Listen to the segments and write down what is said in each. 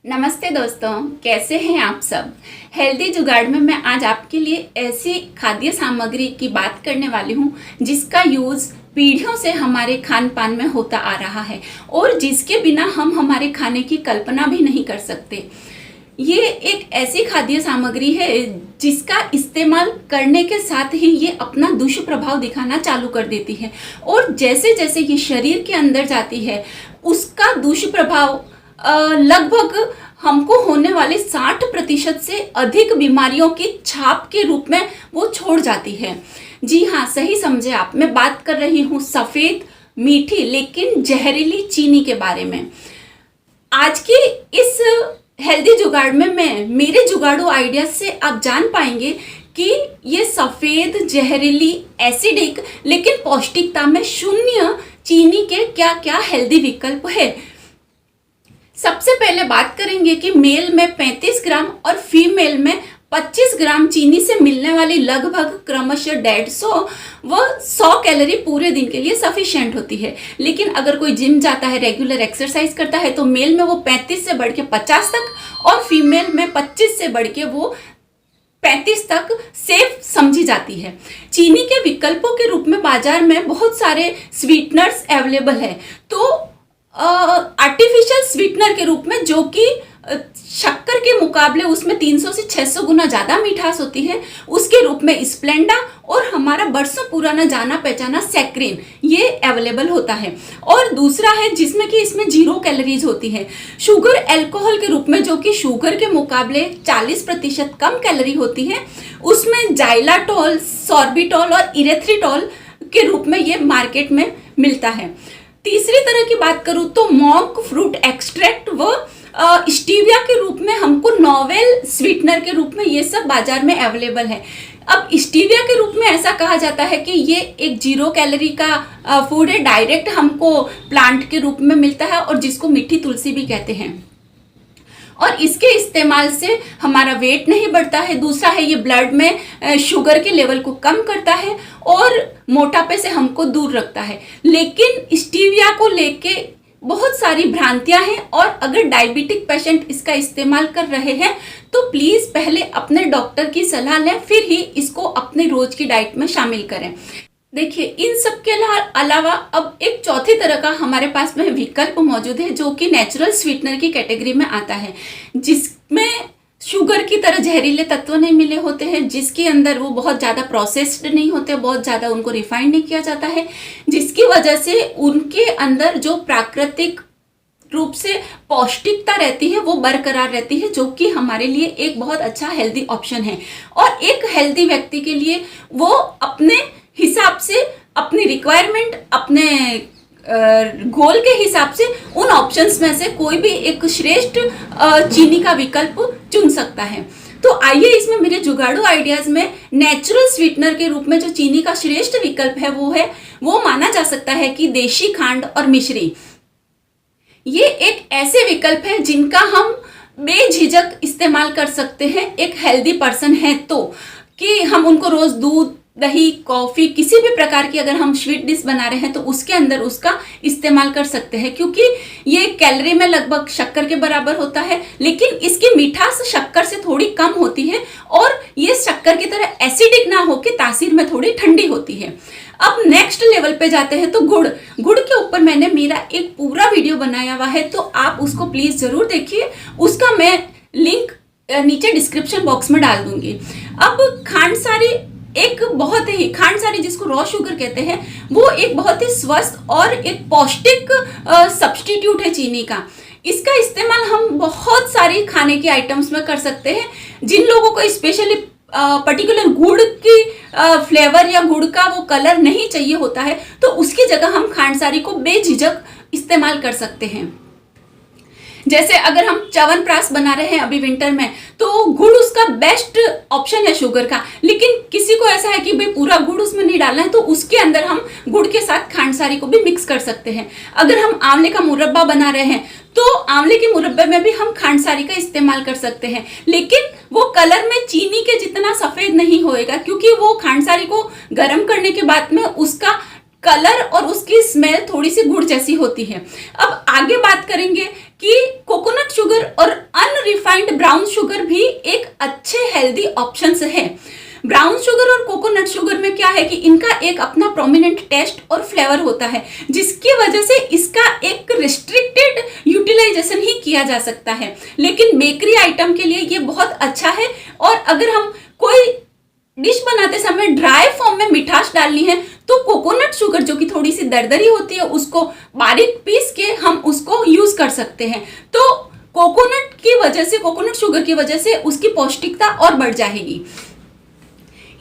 नमस्ते दोस्तों, कैसे हैं आप सब। हेल्दी जुगाड़ में मैं आज आपके लिए ऐसी खाद्य सामग्री की बात करने वाली हूँ जिसका यूज़ पीढ़ियों से हमारे खान पान में होता आ रहा है और जिसके बिना हम हमारे खाने की कल्पना भी नहीं कर सकते। ये एक ऐसी खाद्य सामग्री है जिसका इस्तेमाल करने के साथ ही ये अपना दुष्प्रभाव दिखाना चालू कर देती है और जैसे जैसे ये शरीर के अंदर जाती है उसका दुष्प्रभाव लगभग हमको होने वाले 60% से अधिक बीमारियों की छाप के रूप में वो छोड़ जाती है। जी हाँ, सही समझे आप। मैं बात कर रही हूँ सफ़ेद मीठी लेकिन जहरीली चीनी के बारे में। आज की इस हेल्दी जुगाड़ में मैं मेरे जुगाड़ू आइडियाज से आप जान पाएंगे कि ये सफ़ेद जहरीली एसिडिक लेकिन पौष्टिकता में शून्य चीनी के क्या क्या हेल्दी विकल्प है। सबसे पहले बात करेंगे कि मेल में 35 ग्राम और फीमेल में 25 ग्राम चीनी से मिलने वाली लगभग क्रमशः 150 व 100 कैलोरी पूरे दिन के लिए सफिशिएंट होती है। लेकिन अगर कोई जिम जाता है, रेगुलर एक्सरसाइज करता है तो मेल में वो 35 से बढ़ के 50 तक और फीमेल में 25 से बढ़ के वो 35 तक सेफ समझी जाती है। चीनी के विकल्पों के रूप में बाजार में बहुत सारे स्वीटनर्स अवेलेबल है। तो आर्टिफिशियल स्वीटनर के रूप में जो कि शक्कर के मुकाबले उसमें 300 से 600 गुना ज़्यादा मिठास होती है, उसके रूप में स्प्लेंडा और हमारा बरसों पुराना जाना पहचाना सैक्रिन ये अवेलेबल होता है। और दूसरा है जिसमें कि इसमें 0 कैलोरीज होती है, शुगर अल्कोहल के रूप में जो कि शुगर के मुकाबले 40% कम कैलोरी होती है। उसमें जाइलाटोल, सॉर्बिटोल और इरेथ्रिटोल के रूप में ये मार्केट में मिलता है। तीसरी तरह की बात करूं तो मॉन्क फ्रूट एक्सट्रैक्ट व स्टीविया के रूप में हमको नॉवेल स्वीटनर के रूप में ये सब बाजार में अवेलेबल है। अब स्टीविया के रूप में ऐसा कहा जाता है कि ये एक 0 कैलोरी का फूड है, डायरेक्ट हमको प्लांट के रूप में मिलता है और जिसको मीठी तुलसी भी कहते हैं और इसके इस्तेमाल से हमारा वेट नहीं बढ़ता है। दूसरा है ये ब्लड में शुगर के लेवल को कम करता है और मोटापे से हमको दूर रखता है। लेकिन स्टीविया को लेके बहुत सारी भ्रांतियां हैं और अगर डायबिटिक पेशेंट इसका इस्तेमाल कर रहे हैं तो प्लीज़ पहले अपने डॉक्टर की सलाह लें, फिर ही इसको अपने रोज की डाइट में शामिल करें। देखिए, इन सब के अलावा अब एक चौथी तरह का हमारे पास में विकल्प मौजूद है जो कि नेचुरल स्वीटनर की कैटेगरी में आता है, जिसमें शुगर की तरह जहरीले तत्व नहीं मिले होते हैं, जिसके अंदर वो बहुत ज़्यादा प्रोसेस्ड नहीं होते, बहुत ज़्यादा उनको रिफाइंड नहीं किया जाता है, जिसकी वजह से उनके अंदर जो प्राकृतिक रूप से पौष्टिकता रहती है वो बरकरार रहती है, जो कि हमारे लिए एक बहुत अच्छा हेल्दी ऑप्शन है। और एक हेल्दी व्यक्ति के लिए वो अपने हिसाब से, अपनी रिक्वायरमेंट, अपने गोल के हिसाब से उन ऑप्शंस में से कोई भी एक श्रेष्ठ चीनी का विकल्प चुन सकता है। तो आइए इसमें मेरे जुगाड़ू आइडियाज में नेचुरल स्वीटनर के रूप में जो चीनी का श्रेष्ठ विकल्प है वो माना जा सकता है कि देशी खांड और मिश्री। ये एक ऐसे विकल्प है जिनका हम बेझिझक इस्तेमाल कर सकते हैं एक हेल्दी पर्सन है तो, कि हम उनको रोज दूध, दही, कॉफ़ी, किसी भी प्रकार की अगर हम स्वीट डिश बना रहे हैं तो उसके अंदर उसका इस्तेमाल कर सकते हैं, क्योंकि ये कैलोरी में लगभग शक्कर के बराबर होता है लेकिन इसकी मिठास शक्कर से थोड़ी कम होती है और ये शक्कर की तरह एसिडिक ना होकर तासीर में थोड़ी ठंडी होती है। अब नेक्स्ट लेवल पे जाते हैं तो गुड़ के ऊपर मैंने मेरा एक पूरा वीडियो बनाया हुआ है, तो आप उसको प्लीज़ ज़रूर देखिए। उसका मैं लिंक नीचे डिस्क्रिप्शन बॉक्स में डाल दूंगी। अब खांडसारी जिसको रॉ शुगर कहते हैं, वो एक बहुत ही स्वस्थ और एक पौष्टिक सब्स्टिट्यूट है चीनी का। इसका इस्तेमाल हम बहुत सारी खाने की आइटम्स में कर सकते हैं। जिन लोगों को स्पेशली पर्टिकुलर गुड़ की फ्लेवर या गुड़ का वो कलर नहीं चाहिए होता है तो उसकी जगह हम खांडसारी को बेझिझक इस्तेमाल कर सकते हैं। जैसे अगर हम च्यवनप्राश बना रहे हैं अभी विंटर में तो गुड़ उसका बेस्ट ऑप्शन है शुगर का, लेकिन किसी को ऐसा है कि भाई पूरा गुड़ उसमें नहीं डालना है तो उसके अंदर हम गुड़ के साथ खांडसारी को भी मिक्स कर सकते हैं। अगर हम आंवले का मुरब्बा बना रहे हैं तो आंवले के मुरब्बे में भी हम खांडसारी का इस्तेमाल कर सकते हैं, लेकिन वो कलर में चीनी के जितना सफ़ेद नहीं होएगा, क्योंकि वो खांडसारी को गर्म करने के बाद में उसका कलर और उसकी स्मेल थोड़ी सी गुड़ जैसी होती है। अब आगे बात करेंगे कि कोकोनट शुगर और रिफाइंड ब्राउन शुगर भी एक अच्छे हेल्दी ऑप्शंस है। ब्राउन शुगर और कोकोनट शुगर में क्या है कि इनका एक अपना प्रोमिनेंट टेस्ट और फ्लेवर होता है, जिसकी वजह से इसका एक रिस्ट्रिक्टेड यूटिलाइजेशन ही किया जा सकता है। लेकिन बेकरी आइटम के लिए ये बहुत अच्छा है। और अगर हम कोई डिश बनाते समय ड्राई फॉर्म में मिठास डालनी है तो कोकोनट शुगर जो कि थोड़ी सी दरदरी होती है उसको बारीक पीस के हम उसको यूज कर सकते हैं। तो कोकोनट शुगर की वजह से उसकी पौष्टिकता और बढ़ जाएगी।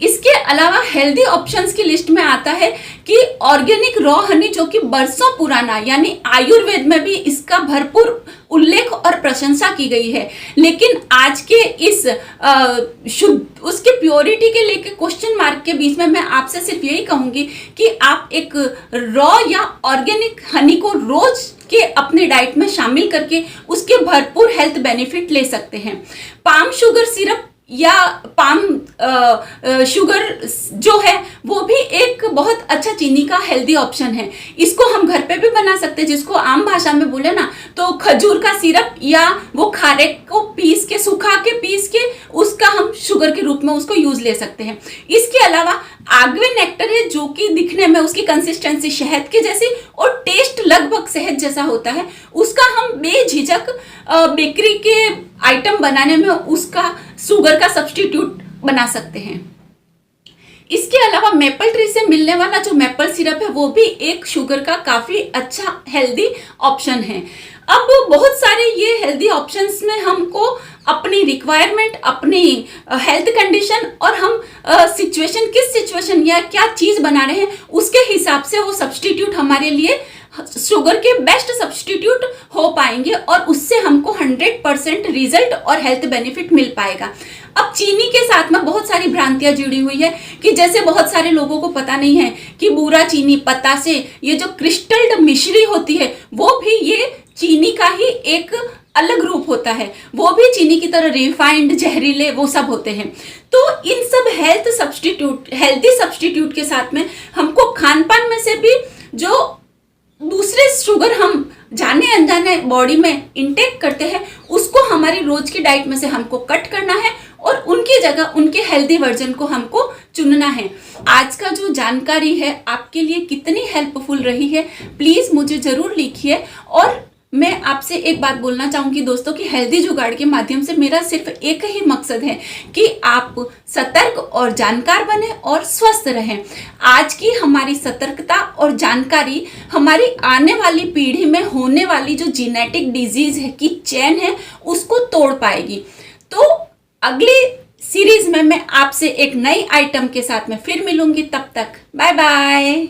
इसके अलावा हेल्दी ऑप्शंस की लिस्ट में आता है कि ऑर्गेनिक रॉ हनी, जो कि बरसों पुराना, यानी आयुर्वेद में भी इसका भरपूर उल्लेख और प्रशंसा की गई है। लेकिन आज के इस शुद्ध उसके प्योरिटी के लेके क्वेश्चन मार्क के बीच में मैं आपसे सिर्फ यही कहूंगी कि आप एक रॉ या ऑर्गेनिक हनी को रोज के अपने डाइट में शामिल करके उसके भरपूर हेल्थ बेनिफिट ले सकते हैं। पाम शुगर सिरप या पाम शुगर जो है वो भी एक बहुत अच्छा चीनी का हेल्दी ऑप्शन है। इसको हम घर पे भी बना सकते हैं, जिसको आम भाषा में बोले ना तो खजूर का सिरप, या वो खारे को पीस के, सुखा के पीस के उसका हम शुगर के रूप में उसको यूज ले सकते हैं। इसके अलावा आगवे नेक्टर है, जो कि दिखने में उसकी कंसिस्टेंसी शहद के जैसी और टेस्ट लगभग शहद जैसा होता है। उसका हम बेझिझक बेकरी के आइटम बनाने में उसका शुगर का सब्स्टिट्यूट बना सकते हैं। इसके अलावा मेपल ट्री से मिलने वाला जो मेपल सिरप है वो भी एक शुगर का काफी अच्छा हेल्दी ऑप्शन है। अब बहुत सारे ये हेल्दी ऑप्शंस में हमको अपनी रिक्वायरमेंट, अपनी हेल्थ कंडीशन और हम किस सिचुएशन या क्या चीज बना रहे हैं उसके हिसाब से वो सब्स्टिट्यूट हमारे लिए शुगर के बेस्ट सब्स्टिट्यूट हो पाएंगे और उससे हमको 100% रिजल्ट और हेल्थ बेनिफिट मिल पाएगा। अब चीनी के साथ में बहुत सारी भ्रांतियां जुड़ी हुई है कि जैसे बहुत सारे लोगों को पता नहीं है कि बूरा चीनी, पतासे, ये जो क्रिस्टल्ड मिश्री होती है वो भी ये चीनी का ही एक अलग रूप होता है। वो भी चीनी की तरह रिफाइंड, जहरीले वो सब होते हैं। तो इन सब हेल्दी सब्स्टिट्यूट के साथ में हमको खान पान में से भी जो दूसरे शुगर हम जाने अनजाने बॉडी में इंटेक करते हैं उसको हमारी रोज की डाइट में से हमको कट करना है और उनकी जगह उनके हेल्दी वर्जन को हमको चुनना है। आज का जो जानकारी है आपके लिए कितनी हेल्पफुल रही है प्लीज मुझे जरूर लिखिए। और मैं आपसे एक बात बोलना चाहूंगी दोस्तों कि हेल्दी जुगाड़ के माध्यम से मेरा सिर्फ एक ही मकसद है कि आप सतर्क और जानकार बने और स्वस्थ रहें। आज की हमारी सतर्कता और जानकारी हमारी आने वाली पीढ़ी में होने वाली जो जेनेटिक डिजीज है की चेन है उसको तोड़ पाएगी। तो अगली सीरीज में मैं आपसे एक नई आइटम के साथ में फिर मिलूंगी। तब तक बाय बाय।